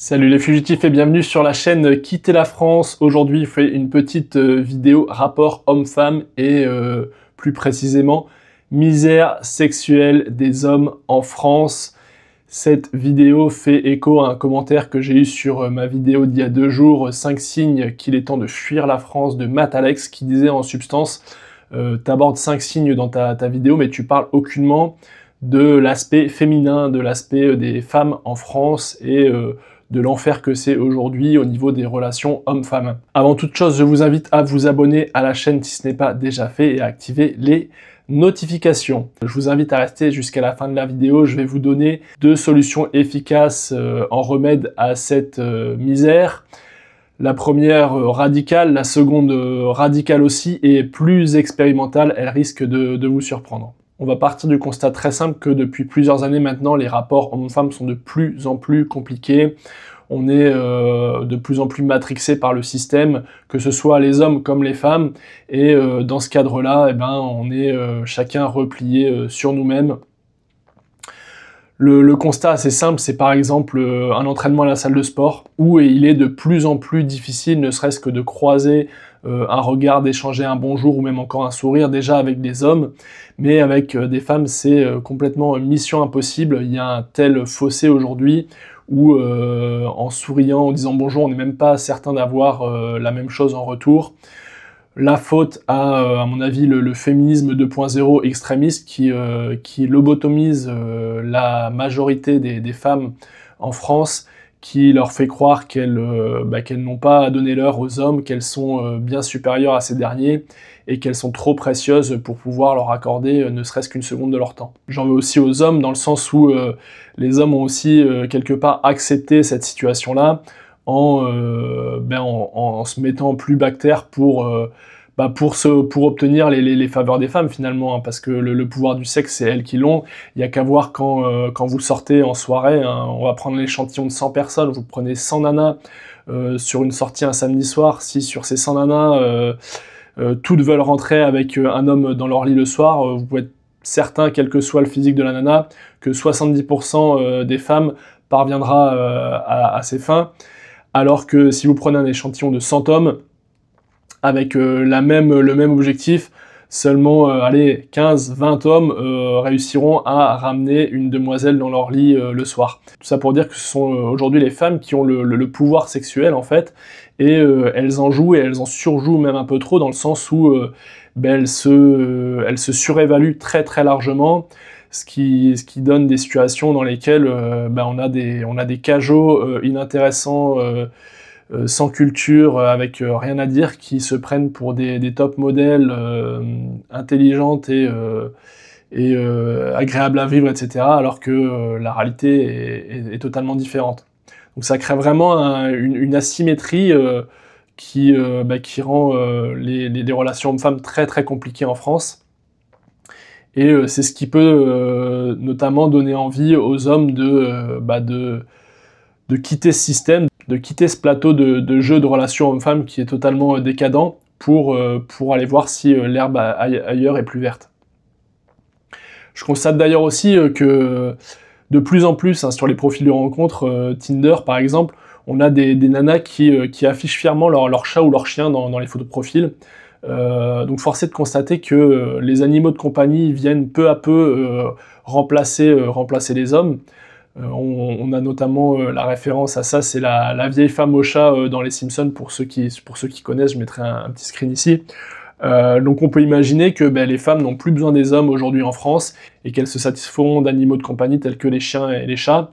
Salut les fugitifs et bienvenue sur la chaîne Quitter la France. Aujourd'hui, je fais une petite vidéo rapport homme-femme et plus précisément misère sexuelle des hommes en France. Cette vidéo fait écho à un commentaire que j'ai eu sur ma vidéo d'il y a 2 jours, 5 signes qu'il est temps de fuir la France de Matt Alex, qui disait en substance t'abordes 5 signes dans ta vidéo mais tu parles aucunement de l'aspect féminin, de l'aspect des femmes en France et de l'enfer que c'est aujourd'hui au niveau des relations hommes-femmes. Avant toute chose, je vous invite à vous abonner à la chaîne si ce n'est pas déjà fait et à activer les notifications. Je vous invite à rester jusqu'à la fin de la vidéo, je vais vous donner 2 solutions efficaces en remède à cette misère. La première radicale, la seconde radicale aussi, et plus expérimentale, elle risque de vous surprendre. On va partir du constat très simple que depuis plusieurs années maintenant, les rapports hommes-femmes sont de plus en plus compliqués. On est de plus en plus matrixé par le système, que ce soit les hommes comme les femmes, et dans ce cadre-là, eh ben, on est chacun replié sur nous-mêmes. Le constat assez simple, c'est par exemple un entraînement à la salle de sport, où il est de plus en plus difficile, ne serait-ce que de croiser un regard, d'échanger un bonjour ou même encore un sourire déjà avec des hommes, mais avec des femmes c'est complètement mission impossible. Il y a un tel fossé aujourd'hui où en souriant, en disant bonjour, on n'est même pas certain d'avoir la même chose en retour. La faute à mon avis, le féminisme 2.0 extrémiste qui lobotomise la majorité des femmes en France, qui leur fait croire qu'elles n'ont pas à donner l'heure aux hommes, qu'elles sont bien supérieures à ces derniers, et qu'elles sont trop précieuses pour pouvoir leur accorder ne serait-ce qu'une seconde de leur temps. J'en veux aussi aux hommes, dans le sens où les hommes ont aussi quelque part accepté cette situation-là, en se mettant plus bactère pour obtenir les faveurs des femmes finalement, hein, parce que le pouvoir du sexe, c'est elles qui l'ont. Il n'y a qu'à voir quand vous sortez en soirée, hein, on va prendre l'échantillon de 100 personnes, vous prenez 100 nanas sur une sortie un samedi soir, si sur ces 100 nanas, toutes veulent rentrer avec un homme dans leur lit le soir, vous pouvez être certain, quel que soit le physique de la nana, que 70% des femmes parviendra à ses fins. Alors que si vous prenez un échantillon de 100 hommes, avec le même objectif, seulement 15-20 hommes réussiront à ramener une demoiselle dans leur lit le soir. Tout ça pour dire que ce sont aujourd'hui les femmes qui ont le pouvoir sexuel en fait, et elles en jouent et elles en surjouent même un peu trop, dans le sens où elles se surévaluent très très largement, ce qui donne des situations dans lesquelles on a des cajots inintéressants, sans culture, avec rien à dire, qui se prennent pour des top modèles intelligentes et agréables à vivre, etc., alors que la réalité est totalement différente. Donc ça crée vraiment une asymétrie qui rend les relations hommes-femmes très très compliquées en France. Et c'est ce qui peut notamment donner envie aux hommes de quitter ce système, de quitter ce plateau de jeu de relations hommes-femmes qui est totalement décadent, pour aller voir si l'herbe ailleurs est plus verte. Je constate d'ailleurs aussi que de plus en plus, hein, sur les profils de rencontres, Tinder par exemple, on a des nanas qui affichent fièrement leur chat ou leur chien dans les photos de profil. Donc force est de constater que les animaux de compagnie viennent peu à peu remplacer les hommes. On a notamment la référence à ça, c'est la vieille femme au chat dans les Simpsons, pour ceux qui connaissent, je mettrai un petit screen ici. Donc on peut imaginer que les femmes n'ont plus besoin des hommes aujourd'hui en France, et qu'elles se satisferont d'animaux de compagnie tels que les chiens et les chats.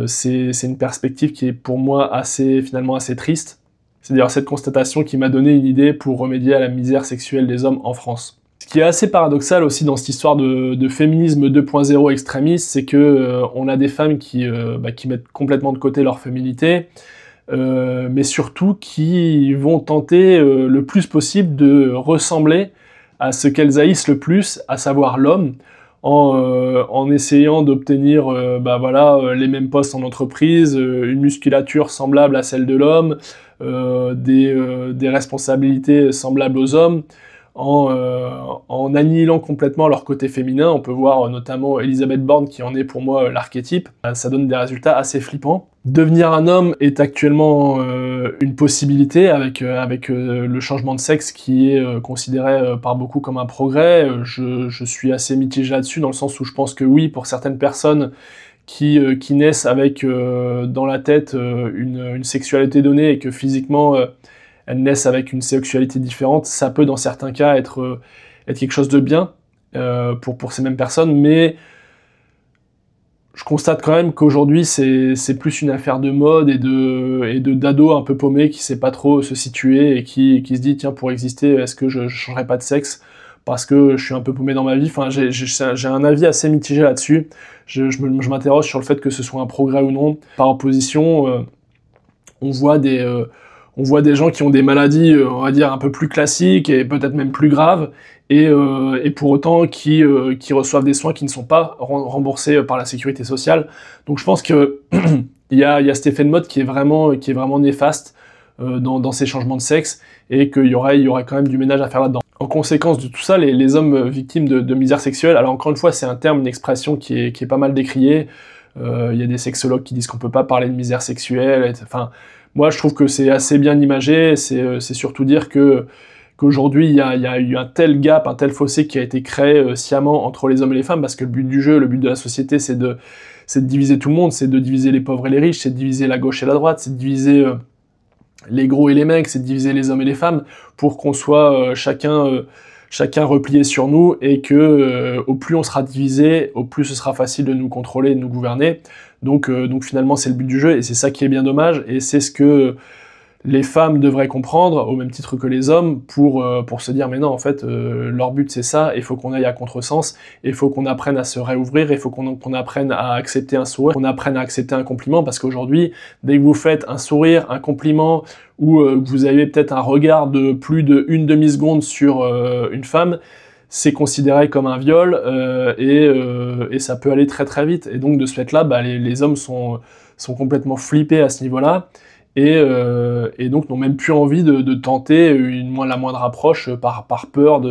C'est une perspective qui est pour moi finalement assez triste. C'est d'ailleurs cette constatation qui m'a donné une idée pour remédier à la misère sexuelle des hommes en France. Ce qui est assez paradoxal aussi dans cette histoire de féminisme 2.0 extrémiste, c'est que on a des femmes qui mettent complètement de côté leur féminité, mais surtout qui vont tenter le plus possible de ressembler à ce qu'elles haïssent le plus, à savoir l'homme, en essayant d'obtenir les mêmes postes en entreprise, une musculature semblable à celle de l'homme, des responsabilités semblables aux hommes, en annihilant complètement leur côté féminin. On peut voir notamment Elisabeth Borne qui en est pour moi l'archétype. Ça donne des résultats assez flippants. Devenir un homme est actuellement une possibilité avec le changement de sexe qui est considéré par beaucoup comme un progrès. Je suis assez mitigé là-dessus dans le sens où je pense que oui, pour certaines personnes qui naissent avec dans la tête une sexualité donnée et que physiquement elles naissent avec une sexualité différente, ça peut dans certains cas être quelque chose de bien pour ces mêmes personnes, mais je constate quand même qu'aujourd'hui c'est plus une affaire de mode et de d'ados un peu paumés qui sait pas trop se situer et qui se dit tiens, pour exister, est-ce que je changerais pas de sexe parce que je suis un peu paumé dans ma vie. Enfin, j'ai un avis assez mitigé là-dessus. Je m'interroge sur le fait que ce soit un progrès ou non. Par opposition, on voit des gens qui ont des maladies, on va dire, un peu plus classiques et peut-être même plus graves, et pour autant qui reçoivent des soins qui ne sont pas remboursés par la sécurité sociale. Donc je pense que il y a cet effet de mode qui est vraiment néfaste dans ces changements de sexe, et qu'il y aurait quand même du ménage à faire là-dedans. En conséquence de tout ça, les hommes victimes de misère sexuelle, alors encore une fois, c'est un terme, une expression qui est pas mal décriée. Il y a des sexologues qui disent qu'on peut pas parler de misère sexuelle. Enfin, moi, je trouve que c'est assez bien imagé. C'est surtout dire qu'aujourd'hui, il y a eu un tel gap, un tel fossé qui a été créé sciemment entre les hommes et les femmes, parce que le but du jeu, le but de la société, c'est de diviser tout le monde, c'est de diviser les pauvres et les riches, c'est de diviser la gauche et la droite, c'est de diviser les gros et les mecs, c'est de diviser les hommes et les femmes pour qu'on soit chacun replié sur nous, et que au plus on sera divisé, au plus ce sera facile de nous contrôler, de nous gouverner. Donc finalement c'est le but du jeu, et c'est ça qui est bien dommage, et c'est ce que les femmes devraient comprendre au même titre que les hommes pour se dire mais non, en fait leur but c'est ça, il faut qu'on aille à contresens, il faut qu'on apprenne à se réouvrir, il faut qu'on apprenne à accepter un sourire, qu'on apprenne à accepter un compliment, parce qu'aujourd'hui dès que vous faites un sourire, un compliment, ou que vous avez peut-être un regard de plus d'une demi-seconde sur une femme, c'est considéré comme un viol, et ça peut aller très très vite. Et donc de ce fait-là, bah, les hommes sont complètement flippés à ce niveau-là, et donc n'ont même plus envie de tenter la moindre approche par peur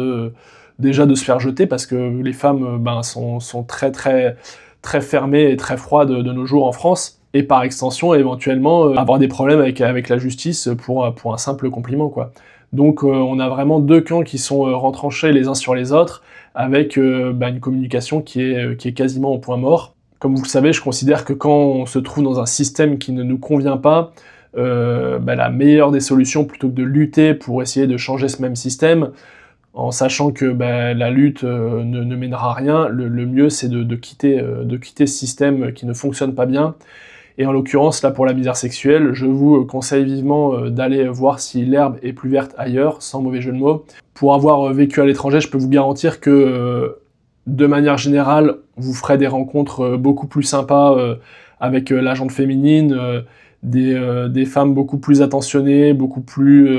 déjà de se faire jeter, parce que les femmes sont très très très fermées et très froides de nos jours en France, et par extension éventuellement avoir des problèmes avec la justice pour un simple compliment, quoi. Donc on a vraiment deux camps qui sont retranchés les uns sur les autres, avec une communication qui est quasiment au point mort. Comme vous le savez, je considère que quand on se trouve dans un système qui ne nous convient pas, la meilleure des solutions, plutôt que de lutter pour essayer de changer ce même système, en sachant que la lutte ne mènera à rien, le mieux c'est de quitter ce système qui ne fonctionne pas bien. Et en l'occurrence, là pour la misère sexuelle, je vous conseille vivement d'aller voir si l'herbe est plus verte ailleurs, sans mauvais jeu de mots. Pour avoir vécu à l'étranger, je peux vous garantir que de manière générale, vous ferez des rencontres beaucoup plus sympas avec la gente féminine, des femmes beaucoup plus attentionnées, beaucoup plus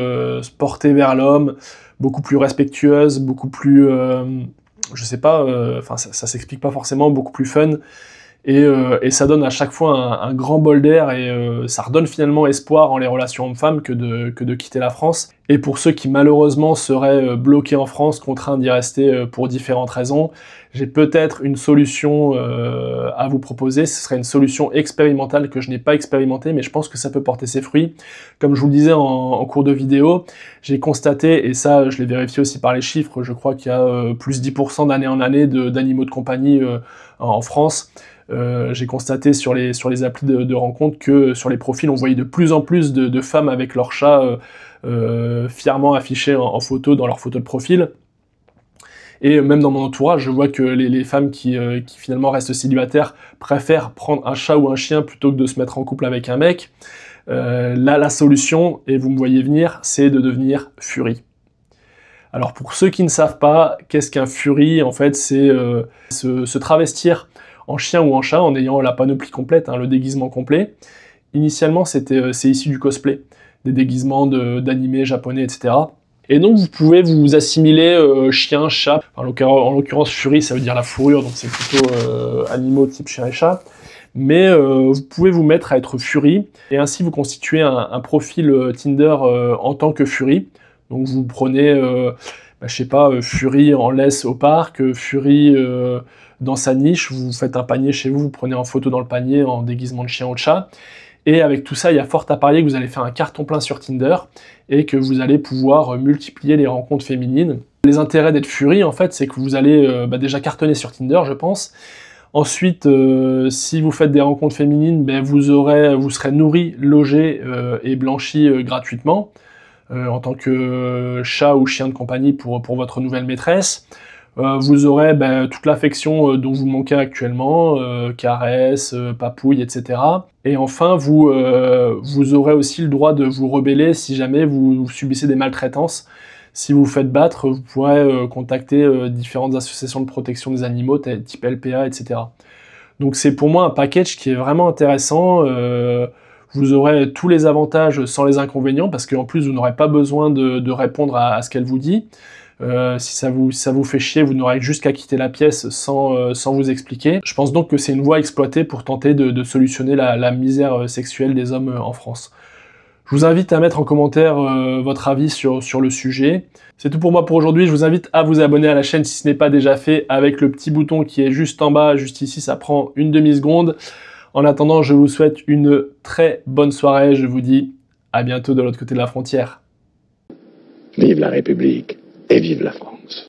portées vers l'homme, beaucoup plus respectueuses, beaucoup plus, je sais pas, enfin ça s'explique pas forcément, beaucoup plus fun. Et ça donne à chaque fois un grand bol d'air, et ça redonne finalement espoir en les relations hommes-femmes que de quitter la France. Et pour ceux qui malheureusement seraient bloqués en France, contraints d'y rester pour différentes raisons, j'ai peut-être une solution à vous proposer. Ce serait une solution expérimentale que je n'ai pas expérimentée, mais je pense que ça peut porter ses fruits. Comme je vous le disais en cours de vidéo, j'ai constaté, et ça je l'ai vérifié aussi par les chiffres, je crois qu'il y a plus 10% d'année en année d'animaux de compagnie en France. J'ai constaté sur les applis de rencontres que sur les profils, on voyait de plus en plus de femmes avec leur chat fièrement affiché en photo dans leur photo de profil. Et même dans mon entourage, je vois que les femmes qui finalement restent célibataires préfèrent prendre un chat ou un chien plutôt que de se mettre en couple avec un mec. Là, la solution, et vous me voyez venir, c'est de devenir furie. Alors pour ceux qui ne savent pas, qu'est-ce qu'un furie? En fait, c'est se travestir en chien ou en chat en ayant la panoplie complète, le déguisement complet. Initialement, c'est issu du cosplay, des déguisements d'animés japonais, etc. Et donc vous pouvez vous assimiler chien, chat. En l'occurrence, furie, ça veut dire la fourrure, donc c'est plutôt animaux type chien et chat. Mais vous pouvez vous mettre à être furie, et ainsi vous constituez un profil Tinder en tant que furie. Donc vous prenez bah, je sais pas, Fury en laisse au parc, Fury dans sa niche, vous faites un panier chez vous, vous prenez en photo dans le panier en déguisement de chien ou de chat. Et avec tout ça, il y a fort à parier que vous allez faire un carton plein sur Tinder et que vous allez pouvoir multiplier les rencontres féminines. Les intérêts d'être Fury, en fait, c'est que vous allez bah, déjà cartonner sur Tinder, je pense. Ensuite, si vous faites des rencontres féminines, ben, vous serez nourri, logé et blanchi gratuitement en tant que chat ou chien de compagnie pour votre nouvelle maîtresse. Vous aurez ben, toute l'affection dont vous manquez actuellement, caresses, papouilles, etc. Et enfin, vous aurez aussi le droit de vous rebeller si jamais vous subissez des maltraitances. Si vous vous faites battre, vous pourrez contacter différentes associations de protection des animaux, type LPA, etc. Donc c'est pour moi un package qui est vraiment intéressant. Vous aurez tous les avantages sans les inconvénients, parce qu'en plus vous n'aurez pas besoin de répondre à ce qu'elle vous dit. Si ça vous fait chier, vous n'aurez juste qu'à quitter la pièce sans vous expliquer. Je pense donc que c'est une voie exploitée pour tenter de solutionner la misère sexuelle des hommes en France. Je vous invite à mettre en commentaire votre avis sur le sujet. C'est tout pour moi pour aujourd'hui. Je vous invite à vous abonner à la chaîne si ce n'est pas déjà fait avec le petit bouton qui est juste en bas, juste ici, ça prend une demi-seconde. En attendant, je vous souhaite une très bonne soirée. Je vous dis à bientôt de l'autre côté de la frontière. Vive la République et vive la France.